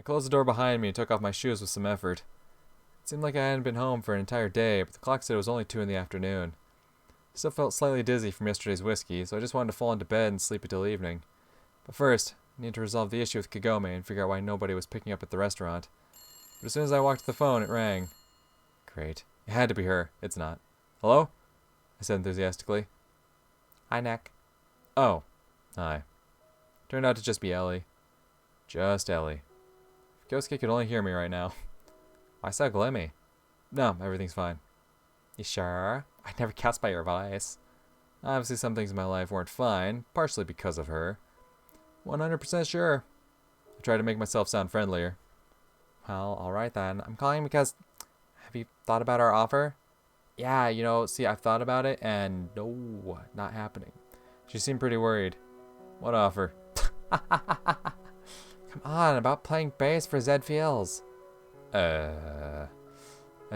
closed the door behind me and took off my shoes with some effort. It seemed like I hadn't been home for an entire day, but the clock said it was only 2 in the afternoon. I still felt slightly dizzy from yesterday's whiskey, so I just wanted to fall into bed and sleep until evening. But first, I need to resolve the issue with Kagome and figure out why nobody was picking up at the restaurant. But as soon as I walked to the phone, it rang. Great. It had to be her. It's not. Hello? I said enthusiastically. Hi, Nick. Oh. Hi. Turned out to just be Ellie. Just Ellie. If Ghost could only hear me right now. Why so gloomy? No, everything's fine. You sure? I'd never guessed by your voice. Obviously some things in my life weren't fine, partially because of her. 100% sure. I tried to make myself sound friendlier. Well, alright then. I'm calling because... Have you thought about our offer? Yeah, see, I've thought about it, and no, not happening. She seemed pretty worried. What offer? Come on, about playing bass for Zed Fields. I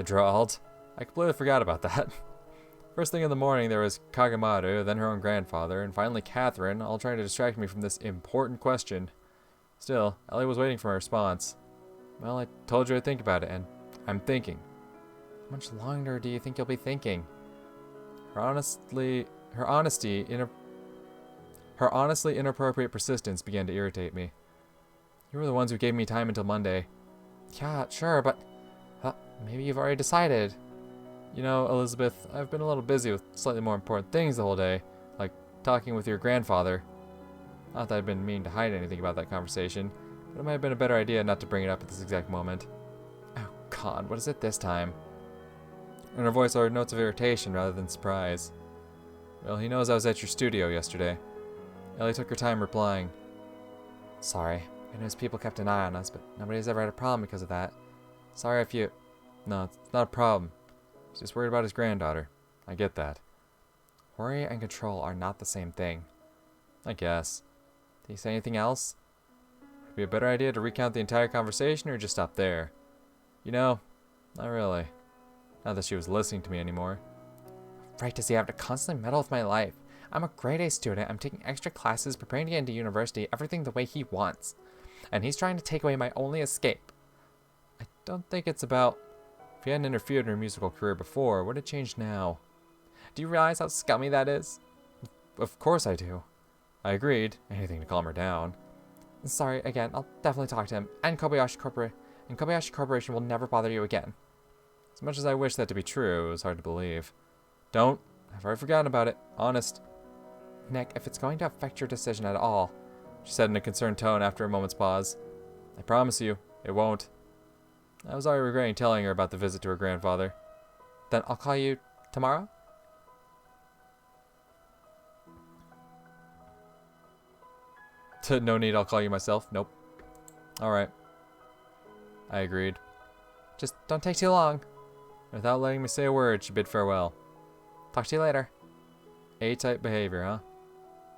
drawled. I completely forgot about that. First thing in the morning, there was Kagome, then her own grandfather, and finally Catherine, all trying to distract me from this important question. Still, Ellie was waiting for my response. Well, I told you I'd think about it, and I'm thinking. How much longer do you think you'll be thinking? Her honestly inappropriate persistence began to irritate me. You were the ones who gave me time until Monday. Yeah, sure, but maybe you've already decided. Elizabeth, I've been a little busy with slightly more important things the whole day, like talking with your grandfather. Not that I've been meaning to hide anything about that conversation, but it might have been a better idea not to bring it up at this exact moment. Oh God, what is it this time? In her voice I heard notes of irritation rather than surprise. Well, he knows I was at your studio yesterday. Ellie took her time replying. Sorry, I noticed people kept an eye on us, but nobody's ever had a problem because of that. Sorry if you... No, it's not a problem. He's just worried about his granddaughter. I get that. Worry and control are not the same thing. I guess. Did he say anything else? Would it be a better idea to recount the entire conversation or just stop there? Not really. Not that she was listening to me anymore. Right, does he have to constantly meddle with my life? I'm a grade A student, I'm taking extra classes, preparing to get into university, everything the way he wants. And he's trying to take away my only escape. I don't think it's about... If he hadn't interfered in her musical career before, what had changed now? Do you realize how scummy that is? Of course I do. I agreed, anything to calm her down. Sorry, again, I'll definitely talk to him, and Kobayashi Corporation will never bother you again. As much as I wish that to be true, it was hard to believe. Don't. I've already forgotten about it. Honest. Nick, if it's going to affect your decision at all, she said in a concerned tone after a moment's pause. I promise you, it won't. I was already regretting telling her about the visit to her grandfather. Then I'll call you tomorrow? No need, I'll call you myself. Nope. Alright. I agreed. Just don't take too long. Without letting me say a word, she bid farewell. Talk to you later. A-type behavior, huh?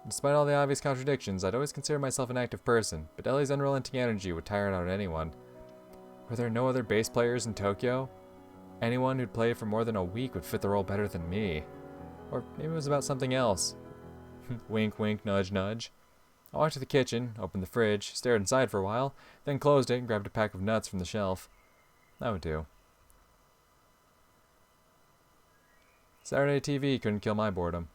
Despite all the obvious contradictions, I'd always considered myself an active person, but Ellie's unrelenting energy would tire out anyone. Were there no other bass players in Tokyo? Anyone who'd played for more than a week would fit the role better than me. Or maybe it was about something else. Wink, wink, nudge, nudge. I walked to the kitchen, opened the fridge, stared inside for a while, then closed it and grabbed a pack of nuts from the shelf. That would do. Saturday TV couldn't kill my boredom.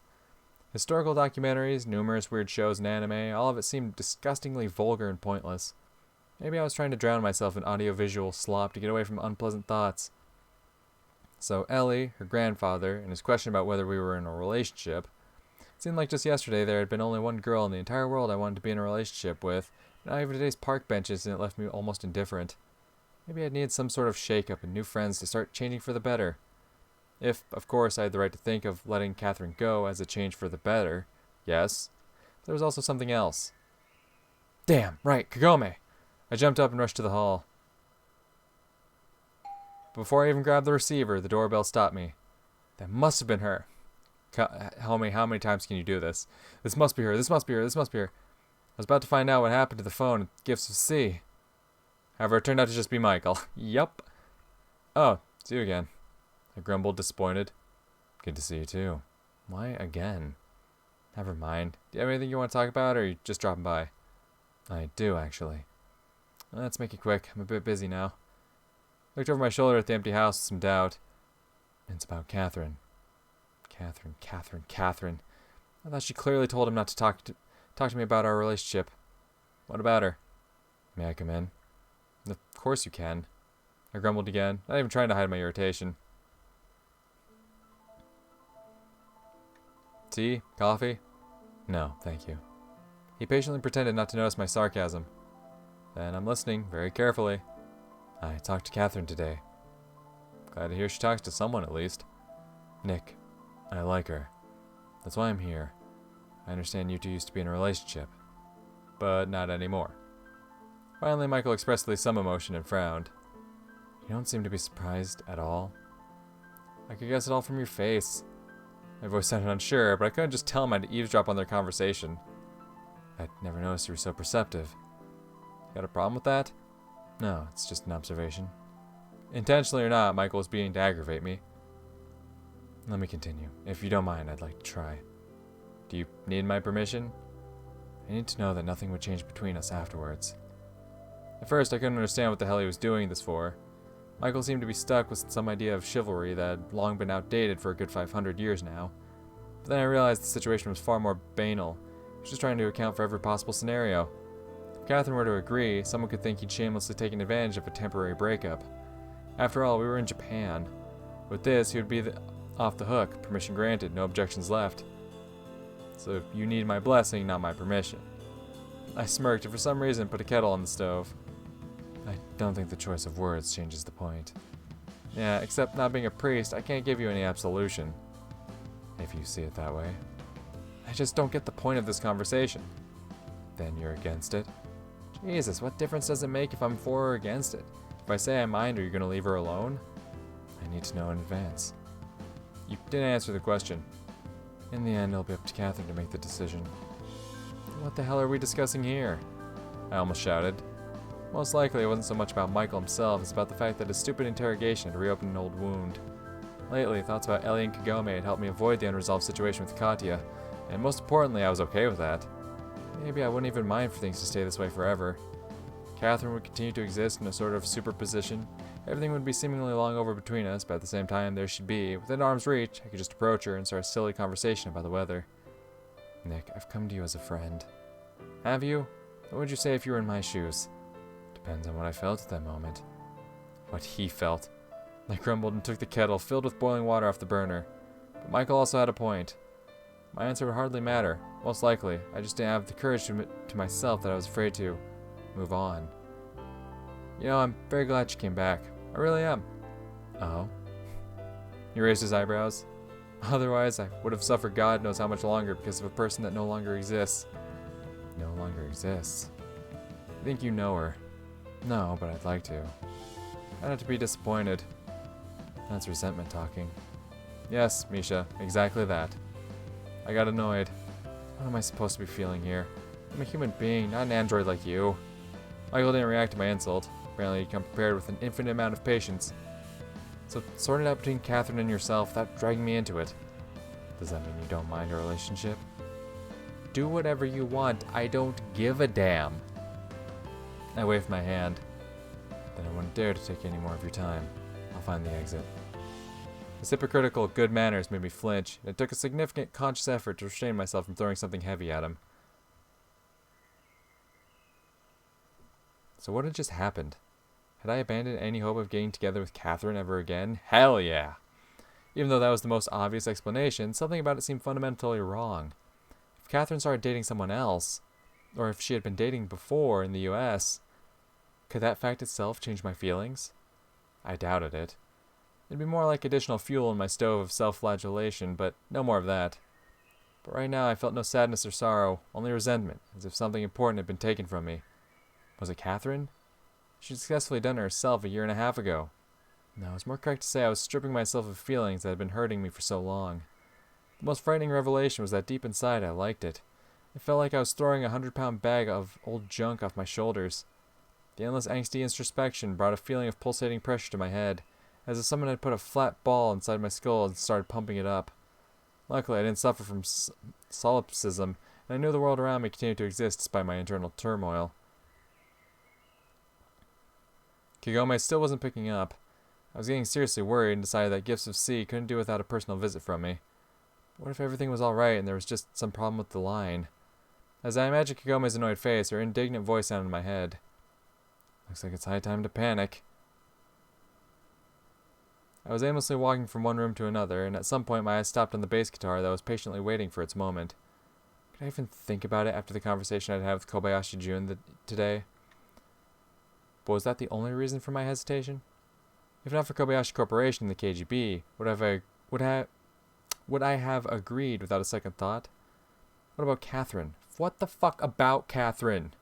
Historical documentaries, numerous weird shows and anime, all of it seemed disgustingly vulgar and pointless. Maybe I was trying to drown myself in audiovisual slop to get away from unpleasant thoughts. So Ellie, her grandfather, and his question about whether we were in a relationship. It seemed like just yesterday there had been only one girl in the entire world I wanted to be in a relationship with, and now even today's park benches and it left me almost indifferent. Maybe I'd need some sort of shake-up and new friends to start changing for the better. If, of course, I had the right to think of letting Catherine go as a change for the better. Yes. But there was also something else. Damn, right, Kagome! I jumped up and rushed to the hall. Before I even grabbed the receiver, the doorbell stopped me. That must have been her. Homie, how many times can you do this? This must be her, this must be her, this must be her. I was about to find out what happened to the phone and gifts of C. However, it turned out to just be Michael. Yup. Oh, it's you again. I grumbled, disappointed. Good to see you too. Why again? Never mind. Do you have anything you want to talk about, or are you just dropping by? I do, actually. Let's make it quick. I'm a bit busy now. Looked over my shoulder at the empty house with some doubt. It's about Catherine. Catherine. I thought she clearly told him not to talk to me about our relationship. What about her? May I come in? Of course you can. I grumbled again, not even trying to hide my irritation. Tea? Coffee? No, thank you. He patiently pretended not to notice my sarcasm. Then I'm listening very carefully. I talked to Catherine today. Glad to hear she talks to someone at least. Nick, I like her. That's why I'm here. I understand you two used to be in a relationship. But not anymore. Finally, Michael expressed at least some emotion and frowned. You don't seem to be surprised at all. I could guess it all from your face. My voice sounded unsure, but I couldn't just tell him I'd eavesdrop on their conversation. I'd never noticed you were so perceptive. Got a problem with that? No, it's just an observation. Intentionally or not, Michael was beginning to aggravate me. Let me continue. If you don't mind, I'd like to try. Do you need my permission? I need to know that nothing would change between us afterwards. At first, I couldn't understand what the hell he was doing this for. Michael seemed to be stuck with some idea of chivalry that had long been outdated for a good 500 years now. But then I realized the situation was far more banal. He was just trying to account for every possible scenario. If Catherine were to agree, someone could think he'd shamelessly taken advantage of a temporary breakup. After all, we were in Japan. With this, he would be off the hook, permission granted, no objections left. So you need my blessing, not my permission. I smirked and for some reason put a kettle on the stove. I don't think the choice of words changes the point. Yeah, except not being a priest, I can't give you any absolution. If you see it that way. I just don't get the point of this conversation. Then you're against it? Jesus, what difference does it make if I'm for or against it? If I say I mind, are you going to leave her alone? I need to know in advance. You didn't answer the question. In the end, it'll be up to Catherine to make the decision. What the hell are we discussing here? I almost shouted. Most likely it wasn't so much about Michael himself as about the fact that his stupid interrogation had reopened an old wound. Lately, thoughts about Ellie and Kagome had helped me avoid the unresolved situation with Katya, and most importantly, I was okay with that. Maybe I wouldn't even mind for things to stay this way forever. Catherine would continue to exist in a sort of superposition. Everything would be seemingly long over between us, but at the same time, there she'd be. Within arm's reach, I could just approach her and start a silly conversation about the weather. Nick, I've come to you as a friend. Have you? What would you say if you were in my shoes? Depends on what I felt at that moment. What he felt. I grumbled and took the kettle, filled with boiling water, off the burner. But Michael also had a point. My answer would hardly matter. Most likely, I just didn't have the courage to admit to myself that I was afraid to move on. You know, I'm very glad she came back. I really am. Oh? He raised his eyebrows. Otherwise, I would have suffered God knows how much longer because of a person that no longer exists. No longer exists. I think you know her. No, but I'd like to. I'd have to be disappointed. That's resentment talking. Yes, Misha, exactly that. I got annoyed. What am I supposed to be feeling here? I'm a human being, not an android like you. Michael didn't react to my insult. Apparently he'd come prepared with an infinite amount of patience. So sort it out between Catherine and yourself without dragging me into it. Does that mean you don't mind our relationship? Do whatever you want. I don't give a damn. I waved my hand. Then I wouldn't dare to take any more of your time. I'll find the exit. His hypocritical good manners made me flinch, and it took a significant conscious effort to restrain myself from throwing something heavy at him. So what had just happened? Had I abandoned any hope of getting together with Catherine ever again? Hell yeah! Even though that was the most obvious explanation, something about it seemed fundamentally wrong. If Catherine started dating someone else, or if she had been dating before in the US, could that fact itself change my feelings? I doubted it. It'd be more like additional fuel in my stove of self-flagellation, but no more of that. But right now I felt no sadness or sorrow, only resentment, as if something important had been taken from me. Was it Catherine? She'd successfully done it herself a year and a half ago. No, it's more correct to say I was stripping myself of feelings that had been hurting me for so long. The most frightening revelation was that deep inside I liked it. It felt like I was throwing a 100-pound bag of old junk off my shoulders. The endless angsty introspection brought a feeling of pulsating pressure to my head, as if someone had put a flat ball inside my skull and started pumping it up. Luckily, I didn't suffer from solipsism, and I knew the world around me continued to exist despite my internal turmoil. Kagome still wasn't picking up. I was getting seriously worried and decided that Gifts of Sea couldn't do without a personal visit from me. What if everything was alright and there was just some problem with the line? As I imagined Kagome's annoyed face, her indignant voice sounded in my head. Looks like it's high time to panic. I was aimlessly walking from one room to another, and at some point my eyes stopped on the bass guitar that was patiently waiting for its moment. Could I even think about it after the conversation I'd had with Kobayashi Jun today? But was that the only reason for my hesitation? If not for Kobayashi Corporation and the KGB, would I have agreed without a second thought? What about Catherine? What the fuck about Catherine?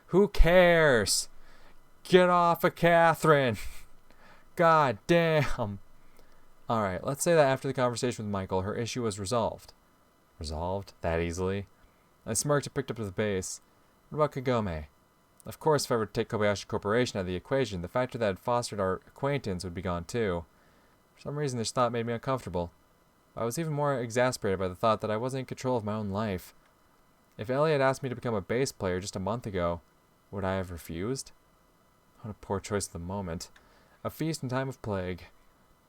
Who cares? Get off of Catherine! God damn! Alright, let's say that after the conversation with Michael, her issue was resolved. Resolved? That easily? I smirked and picked up the bass. What about Kagome? Of course, if I were to take Kobayashi Corporation out of the equation, the factor that had fostered our acquaintance would be gone too. For some reason, this thought made me uncomfortable. I was even more exasperated by the thought that I wasn't in control of my own life. If Ellie had asked me to become a bass player just a month ago, would I have refused? What a poor choice of the moment. A feast in time of plague.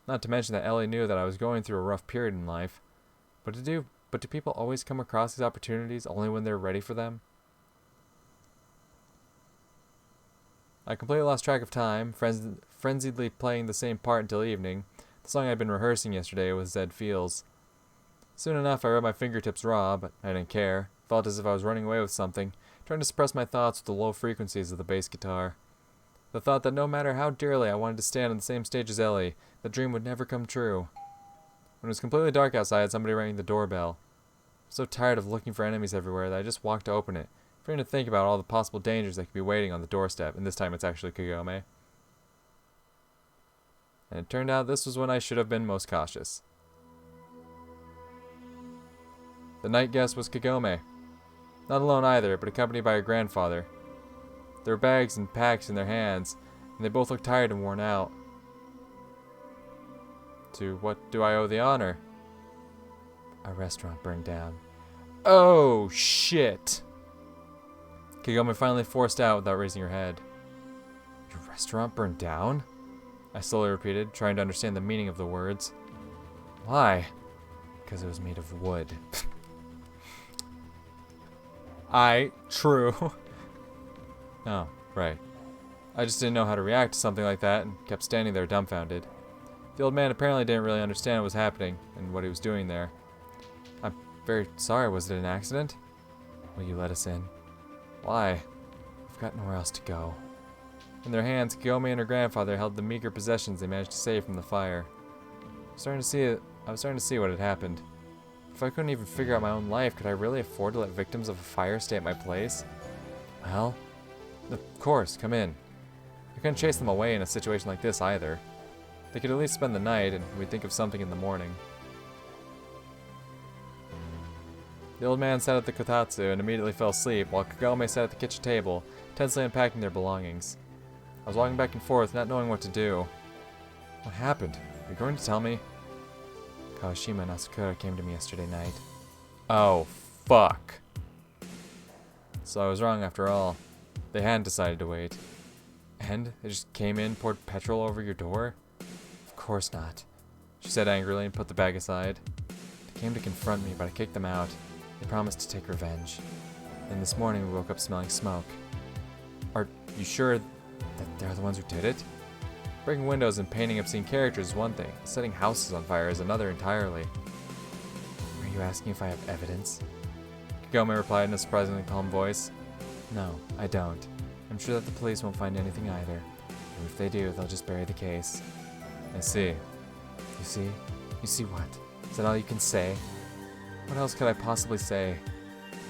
Not to mention that Ellie knew that I was going through a rough period in life. But do people always come across these opportunities only when they're ready for them? I completely lost track of time, frenziedly playing the same part until evening. The song I'd been rehearsing yesterday was Zed Feels. Soon enough, I rubbed my fingertips raw, but I didn't care. Felt as if I was running away with something, trying to suppress my thoughts with the low frequencies of the bass guitar. The thought that no matter how dearly I wanted to stand on the same stage as Ellie, the dream would never come true. When it was completely dark outside, somebody rang the doorbell. I was so tired of looking for enemies everywhere that I just walked to open it, fearing to think about all the possible dangers that could be waiting on the doorstep, and this time it's actually Kagome. And it turned out this was when I should have been most cautious. The night guest was Kagome. Not alone either, but accompanied by her grandfather. There were bags and packs in their hands, and they both looked tired and worn out. To what do I owe the honor? Our restaurant burned down. Oh, shit! Kagome finally forced out without raising her head. Your restaurant burned down? I slowly repeated, trying to understand the meaning of the words. Why? Because it was made of wood. True. Oh, right. I just didn't know how to react to something like that and kept standing there dumbfounded. The old man apparently didn't really understand what was happening and what he was doing there. I'm very sorry, was it an accident? Will you let us in? Why? We've got nowhere else to go. In their hands, Kagome and her grandfather held the meager possessions they managed to save from the fire. I was starting to see what had happened. If I couldn't even figure out my own life, could I really afford to let victims of a fire stay at my place? Well, of course, come in. I couldn't chase them away in a situation like this either. They could at least spend the night, and we'd think of something in the morning. The old man sat at the kotatsu and immediately fell asleep, while Kagome sat at the kitchen table, tensely unpacking their belongings. I was walking back and forth, not knowing what to do. What happened? Are you going to tell me? Kawashima and Asakura came to me yesterday night. Oh, fuck. So I was wrong after all. They hadn't decided to wait. And they just came in, poured petrol over your door? Of course not, she said angrily and put the bag aside. They came to confront me, but I kicked them out. They promised to take revenge. Then this morning we woke up smelling smoke. Are you sure that they're the ones who did it? Breaking windows and painting obscene characters is one thing. Setting houses on fire is another entirely. Are you asking if I have evidence? Kagome replied in a surprisingly calm voice. No, I don't. I'm sure that the police won't find anything either. And if they do, they'll just bury the case. I see. You see? You see what? Is that all you can say? What else could I possibly say?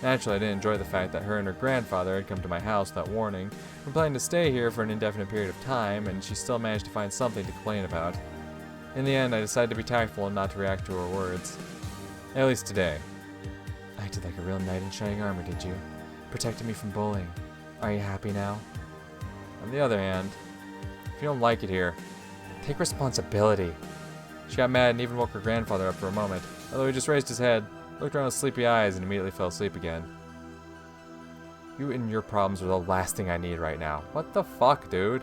Naturally, I didn't enjoy the fact that her and her grandfather had come to my house without warning, were planning to stay here for an indefinite period of time, and she still managed to find something to complain about. In the end, I decided to be tactful and not to react to her words. At least today. Acted like a real knight in shining armor, did you? Protected me from bullying. Are you happy now? On the other hand, if you don't like it here, take responsibility. She got mad and even woke her grandfather up for a moment, although he just raised his head, looked around with sleepy eyes, and immediately fell asleep again. You and your problems are the last thing I need right now. What the fuck, dude?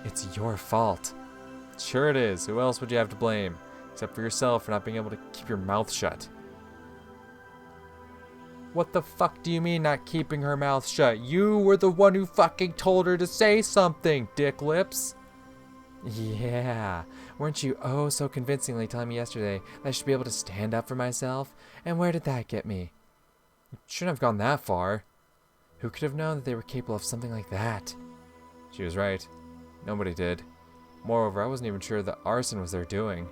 It's your fault. Sure it is. Who else would you have to blame? Except for yourself for not being able to keep your mouth shut. What the fuck do you mean not keeping her mouth shut? You were the one who fucking told her to say something, dick lips. Yeah, weren't you oh so convincingly telling me yesterday that I should be able to stand up for myself? And where did that get me? You shouldn't have gone that far. Who could have known that they were capable of something like that? She was right. Nobody did. Moreover, I wasn't even sure that arson was their doing.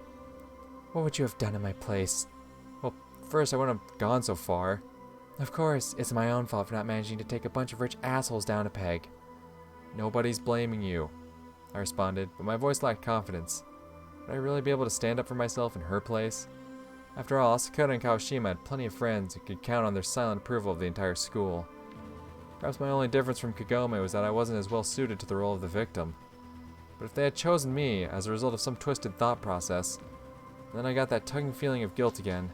What would you have done in my place? Well, first I wouldn't have gone so far. Of course, it's my own fault for not managing to take a bunch of rich assholes down a peg. Nobody's blaming you, I responded, but my voice lacked confidence. Would I really be able to stand up for myself in her place? After all, Asakura and Kawashima had plenty of friends who could count on their silent approval of the entire school. Perhaps my only difference from Kagome was that I wasn't as well suited to the role of the victim. But if they had chosen me as a result of some twisted thought process, then I got that tugging feeling of guilt again,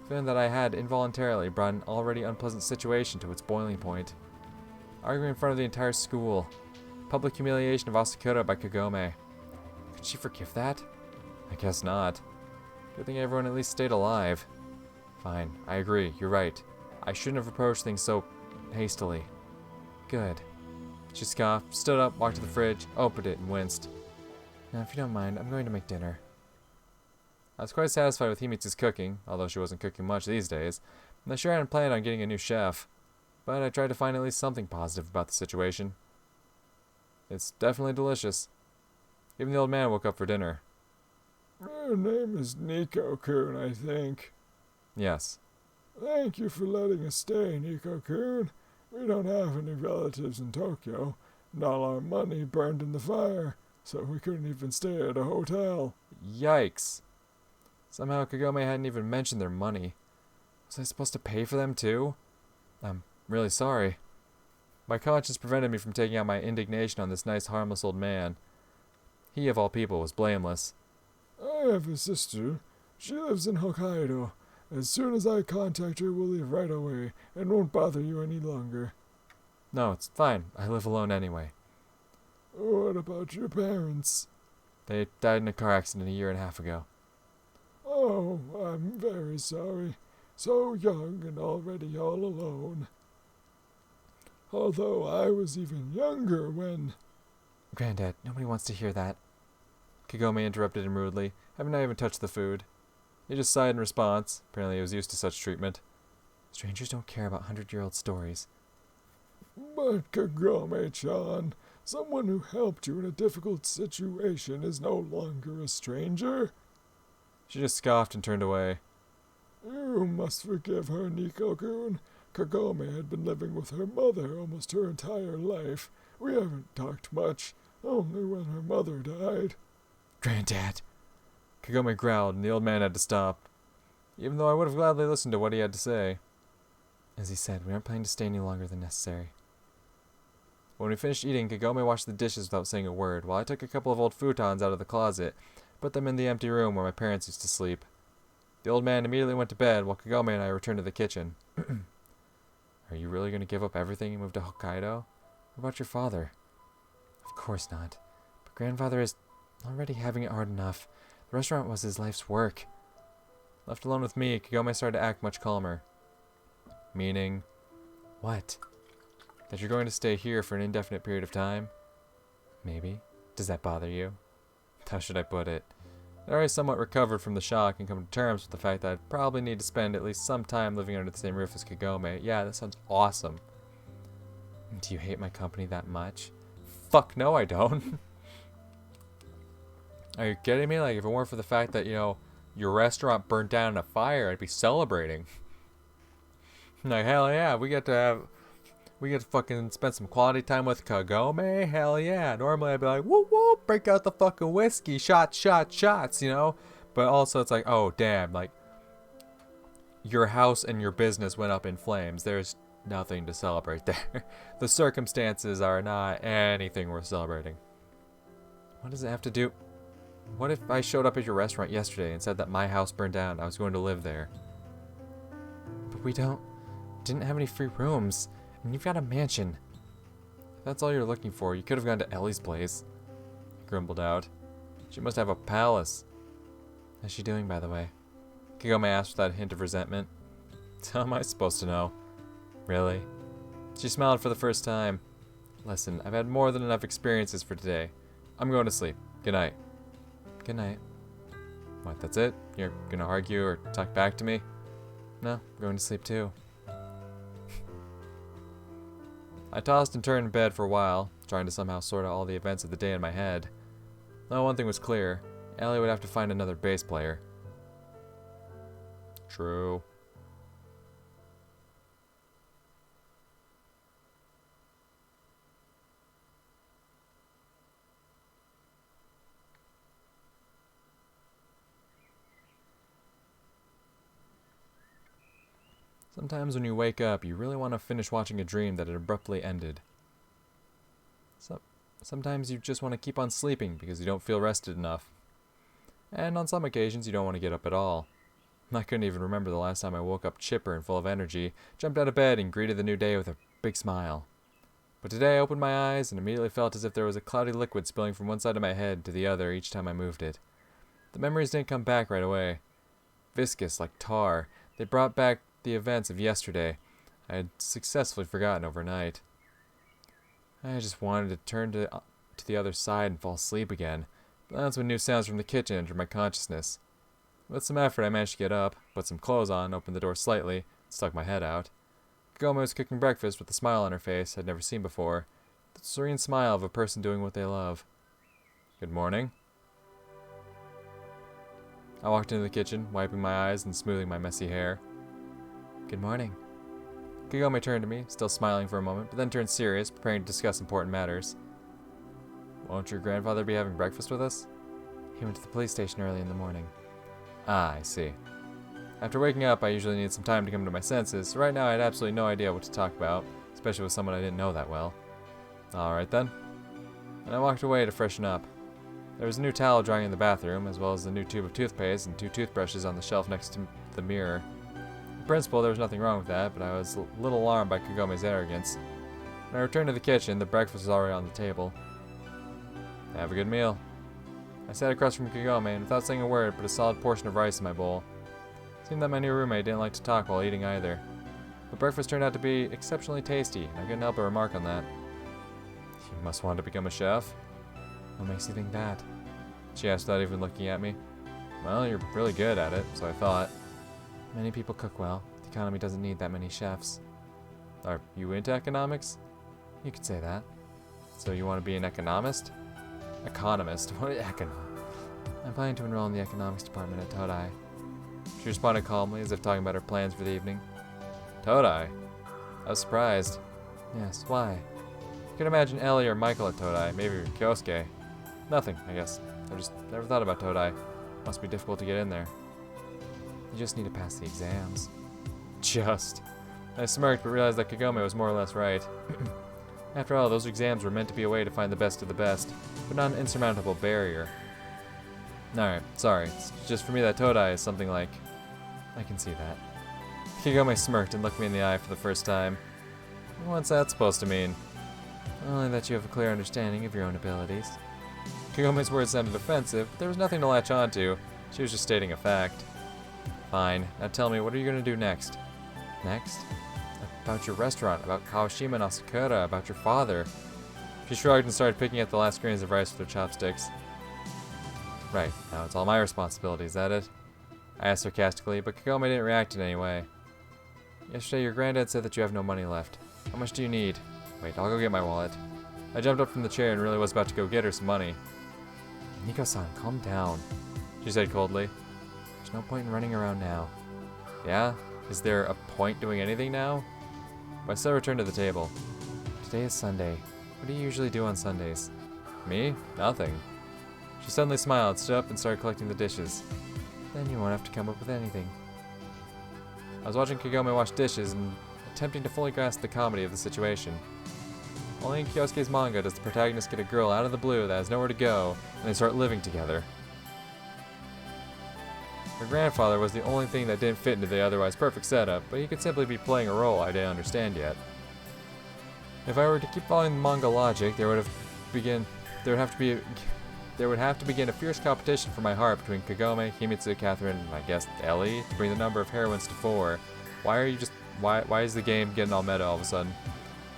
feeling that I had involuntarily brought an already unpleasant situation to its boiling point. Arguing in front of the entire school. Public humiliation of Asakura by Kagome. Could she forgive that? I guess not. Good thing everyone at least stayed alive. Fine, I agree, you're right. I shouldn't have approached things so hastily. Good. She scoffed, stood up, walked to the fridge, opened it, and winced. Now, if you don't mind, I'm going to make dinner. I was quite satisfied with Himitsu's cooking, although she wasn't cooking much these days, and I sure hadn't planned on getting a new chef. But I tried to find at least something positive about the situation. It's definitely delicious. Even the old man woke up for dinner. Your name is Nico-kun, I think. Yes. Thank you for letting us stay, Nico-kun. We don't have any relatives in Tokyo, and all our money burned in the fire, so we couldn't even stay at a hotel. Yikes. Somehow Kagome hadn't even mentioned their money. Was I supposed to pay for them too? I'm really sorry. My conscience prevented me from taking out my indignation on this nice, harmless old man. He, of all people, was blameless. I have a sister. She lives in Hokkaido. As soon as I contact her, we'll leave right away, and won't bother you any longer. No, it's fine. I live alone anyway. What about your parents? They died in a car accident 1.5 years ago. Oh, I'm very sorry. So young and already all alone. Although I was even younger when... Granddad, nobody wants to hear that. Kagome interrupted him rudely, having not even touched the food. He just sighed in response. Apparently he was used to such treatment. Strangers don't care about 100-year-old stories. But Kagome-chan, someone who helped you in a difficult situation is no longer a stranger. She just scoffed and turned away. You must forgive her, Nico-kun. Kagome had been living with her mother almost her entire life. We haven't talked much, only when her mother died. Granddad! Kagome growled, and the old man had to stop, even though I would have gladly listened to what he had to say. As he said, we aren't planning to stay any longer than necessary. When we finished eating, Kagome washed the dishes without saying a word, while I took a couple of old futons out of the closet, put them in the empty room where my parents used to sleep. The old man immediately went to bed, while Kagome and I returned to the kitchen. Are you really going to give up everything and move to Hokkaido? What about your father? Of course not. But grandfather is already having it hard enough. The restaurant was his life's work. Left alone with me, Kagome started to act much calmer. Meaning? What? That you're going to stay here for an indefinite period of time? Maybe. Does that bother you? How should I put it? I'd already somewhat recovered from the shock and come to terms with the fact that I'd probably need to spend at least some time living under the same roof as Kagome. Yeah, that sounds awesome. Do you hate my company that much? Fuck no, I don't. Are you kidding me? Like, if it weren't for the fact that, you know, your restaurant burned down in a fire, I'd be celebrating. Like, hell yeah, we get to fucking spend some quality time with Kagome. Hell yeah. Normally I'd be like, whoop whoop, break out the fucking whiskey, shots, you know? But also it's like, oh damn, like, your house and your business went up in flames. There's nothing to celebrate there. The circumstances are not anything worth celebrating. What does it have to do? What if I showed up at your restaurant yesterday and said that my house burned down and I was going to live there? But we didn't have any free rooms. And you've got a mansion. If that's all you're looking for, you could have gone to Ellie's place. grumbled out. She must have a palace. How's she doing, by the way? Kagome asked without a hint of resentment. How am I supposed to know? Really? She smiled for the first time. Listen, I've had more than enough experiences for today. I'm going to sleep. Good night. Good night. What, that's it? You're gonna argue or talk back to me? No, I'm going to sleep too. I tossed and turned in bed for a while, trying to somehow sort out all the events of the day in my head. Though one thing was clear, Ellie would have to find another bass player. True. Sometimes when you wake up, you really want to finish watching a dream that had abruptly ended. Sometimes you just want to keep on sleeping because you don't feel rested enough. And on some occasions, you don't want to get up at all. I couldn't even remember the last time I woke up chipper and full of energy, jumped out of bed, and greeted the new day with a big smile. But today I opened my eyes and immediately felt as if there was a cloudy liquid spilling from one side of my head to the other each time I moved it. The memories didn't come back right away. Viscous, like tar, they brought back the events of yesterday I had successfully forgotten overnight. I just wanted to turn to the other side and fall asleep again, but that's when new sounds from the kitchen entered my consciousness. With some effort I managed to get up, put some clothes on, opened the door slightly, stuck my head out. Kagome was cooking breakfast with a smile on her face I'd never seen before, the serene smile of a person doing what they love. Good morning. I walked into the kitchen, wiping my eyes and smoothing my messy hair. Good morning. Kagome turned to me, still smiling for a moment, but then turned serious, preparing to discuss important matters. Won't your grandfather be having breakfast with us? He went to the police station early in the morning. Ah, I see. After waking up, I usually need some time to come to my senses, so right now I had absolutely no idea what to talk about, especially with someone I didn't know that well. Alright then. And I walked away to freshen up. There was a new towel drying in the bathroom, as well as a new tube of toothpaste and 2 toothbrushes on the shelf next to the mirror. In principle, there was nothing wrong with that, but I was a little alarmed by Kagome's arrogance. When I returned to the kitchen, the breakfast was already on the table. Have a good meal. I sat across from Kagome and without saying a word put a solid portion of rice in my bowl. It seemed that my new roommate didn't like to talk while eating either. But breakfast turned out to be exceptionally tasty, and I couldn't help but remark on that. You must want to become a chef? What makes you think that? She asked without even looking at me. Well, you're really good at it, so I thought. Many people cook well. The economy doesn't need that many chefs. Are you into economics? You could say that. So you want to be an economist? Economist? What is I'm planning to enroll in the economics department at Todai. She responded calmly, as if talking about her plans for the evening. Todai? I was surprised. Yes, why? You could imagine Ellie or Michael at Todai, maybe Kyosuke. Nothing, I guess. I just never thought about Todai. Must be difficult to get in there. You just need to pass the exams. Just. I smirked, but realized that Kagome was more or less right. After all, those exams were meant to be a way to find the best of the best, but not an insurmountable barrier. Alright, sorry. It's just for me that Todai is something like... I can see that. Kagome smirked and looked me in the eye for the first time. What's that supposed to mean? Only that you have a clear understanding of your own abilities. Kagome's words sounded offensive, but there was nothing to latch onto. She was just stating a fact. Fine. Now tell me, what are you going to do next? Next? About your restaurant, about Kawashima and Asakura, about your father. She shrugged and started picking at the last grains of rice with her chopsticks. Right, now it's all my responsibility, is that it? I asked sarcastically, but Kagome didn't react in any way. Yesterday your granddad said that you have no money left. How much do you need? Wait, I'll go get my wallet. I jumped up from the chair and really was about to go get her some money. Nico-san, calm down, she said coldly. There's no point in running around now. Yeah? Is there a point doing anything now? I still returned to the table. Today is Sunday. What do you usually do on Sundays? Me? Nothing. She suddenly smiled, stood up, and started collecting the dishes. Then you won't have to come up with anything. I was watching Kagome wash dishes and attempting to fully grasp the comedy of the situation. Only in Kyosuke's manga does the protagonist get a girl out of the blue that has nowhere to go, and they start living together. Her grandfather was the only thing that didn't fit into the otherwise perfect setup, but he could simply be playing a role I didn't understand yet. If I were to keep following the manga logic, there would have to be there would have to begin a fierce competition for my heart between Kagome, Himitsu, Catherine, and I guess Ellie to bring the number of heroines to 4. Why is the game getting all meta all of a sudden?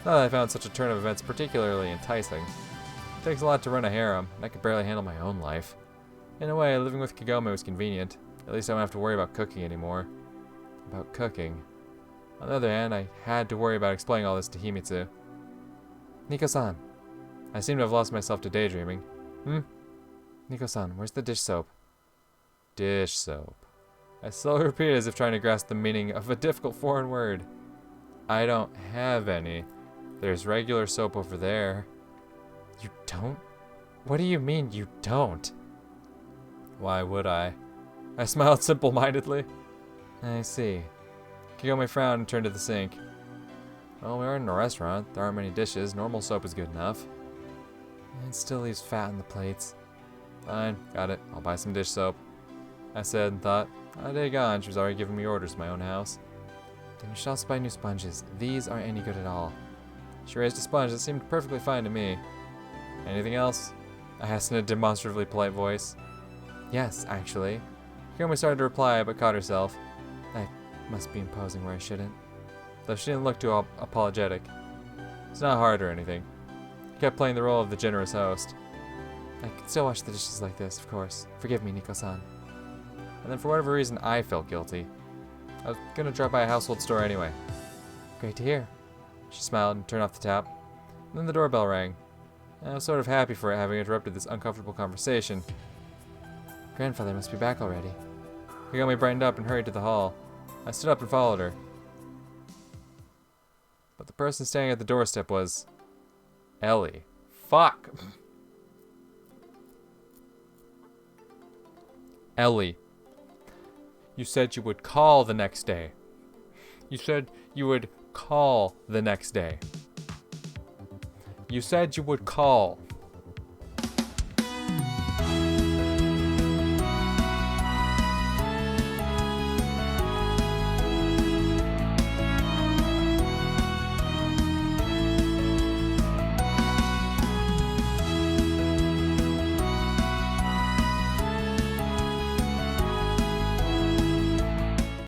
Not that I found such a turn of events particularly enticing. It takes a lot to run a harem, and I could barely handle my own life. In a way, living with Kagome was convenient. At least I don't have to worry about cooking anymore. About cooking. On the other hand, I had to worry about explaining all this to Himitsu. Nico-san. I seem to have lost myself to daydreaming. Nico-san, where's the dish soap? Dish soap. I slowly repeated as if trying to grasp the meaning of a difficult foreign word. I don't have any. There's regular soap over there. You don't? What do you mean you don't? Why would I? I smiled simple-mindedly. I see. Kagome frowned and turned to the sink. Well, we are in a restaurant. There aren't many dishes. Normal soap is good enough. It still leaves fat on the plates. Fine, got it. I'll buy some dish soap. I said and thought, a day gone, she was already giving me orders in my own house. Then you shall buy new sponges. These aren't any good at all. She raised a sponge that seemed perfectly fine to me. Anything else? I asked in a demonstratively polite voice. Yes, actually. Kagome started to reply, but caught herself. I must be imposing where I shouldn't. Though she didn't look too apologetic. It's not hard or anything. He kept playing the role of the generous host. I can still wash the dishes like this, of course. Forgive me, Nico-san. And then for whatever reason, I felt guilty. I was gonna drop by a household store anyway. Great to hear. She smiled and turned off the tap. And then the doorbell rang. I was sort of happy for it, having interrupted this uncomfortable conversation. Grandfather must be back already. Kagome brightened up and hurried to the hall. I stood up and followed her. But the person standing at the doorstep was... Ellie. Fuck! Ellie. You said you would call the next day. You said you would call the next day. You said you would call.